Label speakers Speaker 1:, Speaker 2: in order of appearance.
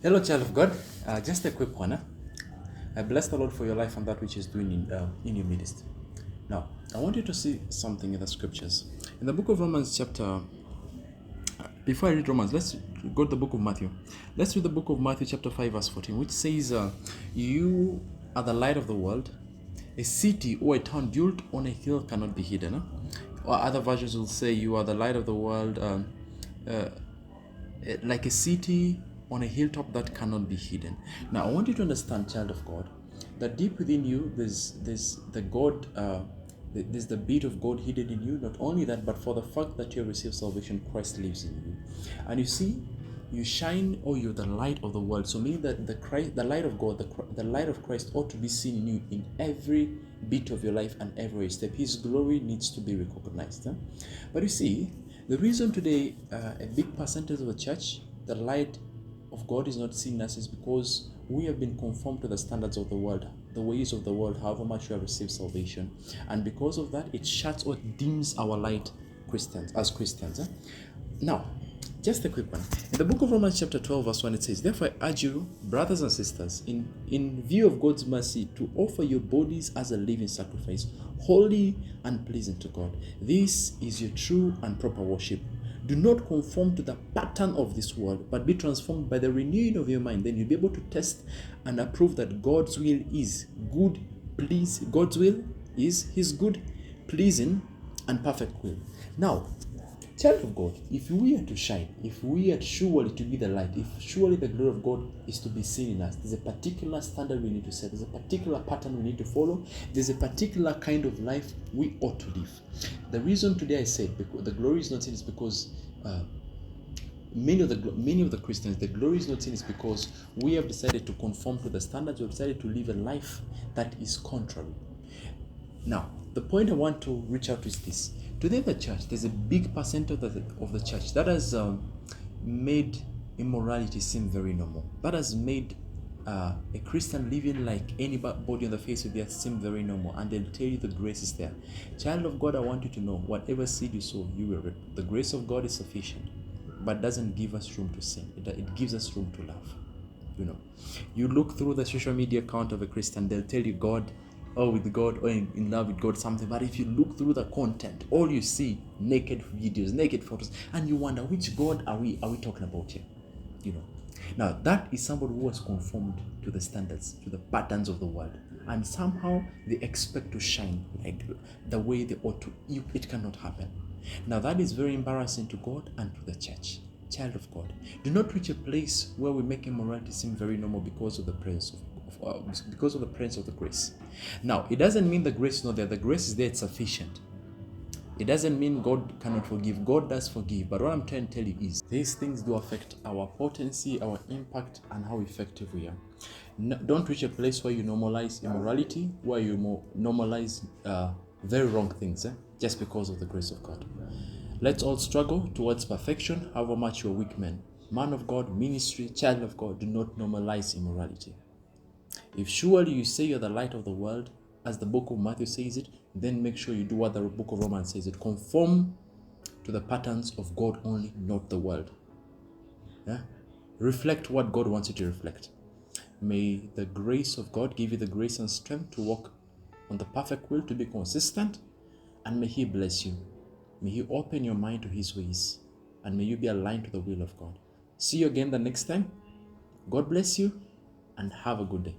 Speaker 1: Hello, child of God. Just a quick one. I bless the Lord for your life and that which He's doing in your midst. Now, I want you to see something in the scriptures. In the book of Romans, before I read Romans, let's go to the book of Matthew. Let's read the book of Matthew, chapter 5, verse 14, which says, You are the light of the world. A city or a town built on a hill cannot be hidden. Or other versions will say, You are the light of the world. Like a city on a hilltop that cannot be hidden. Now, I want you to understand, child of God, that deep within you, there's the God, there's the beat of God hidden in you. Not only that, but for the fact that you have received salvation, Christ lives in you. And you see, you shine, or you're the light of the world. So meaning that the light of God, the light of Christ ought to be seen in you in every bit of your life and every step. His glory needs to be recognized. But you see, the reason today a big percentage of the church, the light of God is not seen as is because we have been conformed to the standards of the world, the ways of the world, however much we have received salvation. And because of that, it shuts or dims our light as Christians. Now, just a quick one. In the book of Romans chapter 12 verse 1, it says, Therefore I urge you, brothers and sisters, in view of God's mercy, to offer your bodies as a living sacrifice, holy and pleasing to God. This is your true and proper worship. Do not conform to the pattern of this world, but be transformed by the renewing of your mind. Then you'll be able to test and approve that God's will is good, God's will is His good, pleasing, and perfect will. Now, child of God, if we are to shine, if we are surely to be the light, if surely the glory of God is to be seen in us, there's a particular standard we need to set, there's a particular pattern we need to follow, there's a particular kind of life we ought to live. The reason today I said because the glory is not seen is because many of the Christians, the glory is not seen is because we have decided to conform to the standards, we have decided to live a life that is contrary. Now, the point I want to reach out to is this. Today, the church, there's a big percent of the church that has made immorality seem very normal. That has made a Christian living like anybody on the face of the earth seem very normal. And they'll tell you the grace is there. Child of God, I want you to know, whatever seed you sow, you will reap. The grace of God is sufficient, but doesn't give us room to sin. It gives us room to love. You look through the social media account of a Christian, they'll tell you God, or with God, or in love with God, something. But if you look through the content, all you see naked videos, naked photos, and you wonder which God are we talking about here? Now that is somebody who was conformed to the standards, to the patterns of the world, and somehow they expect to shine like the way they ought to. It cannot happen. Now that is very embarrassing to God and to the church. Child of God, do not reach a place where we make immorality seem very normal because of the presence because of the presence of the grace. Now, it doesn't mean the grace is not there. The grace is there; it's sufficient. It doesn't mean God cannot forgive. God does forgive. But what I'm trying to tell you is these things do affect our potency, our impact, and how effective we are. No, don't reach a place where you normalize immorality, where you normalize very wrong things, just because of the grace of God. Let's all struggle towards perfection, however much you're weak men. Man of God, ministry, child of God, do not normalize immorality. If surely you say you're the light of the world, as the book of Matthew says it, then make sure you do what the book of Romans says it. Conform to the patterns of God only, not the world. Yeah? Reflect what God wants you to reflect. May the grace of God give you the grace and strength to walk on the perfect will, to be consistent, and may He bless you. May He open your mind to His ways, and may you be aligned to the will of God. See you again the next time. God bless you, and have a good day.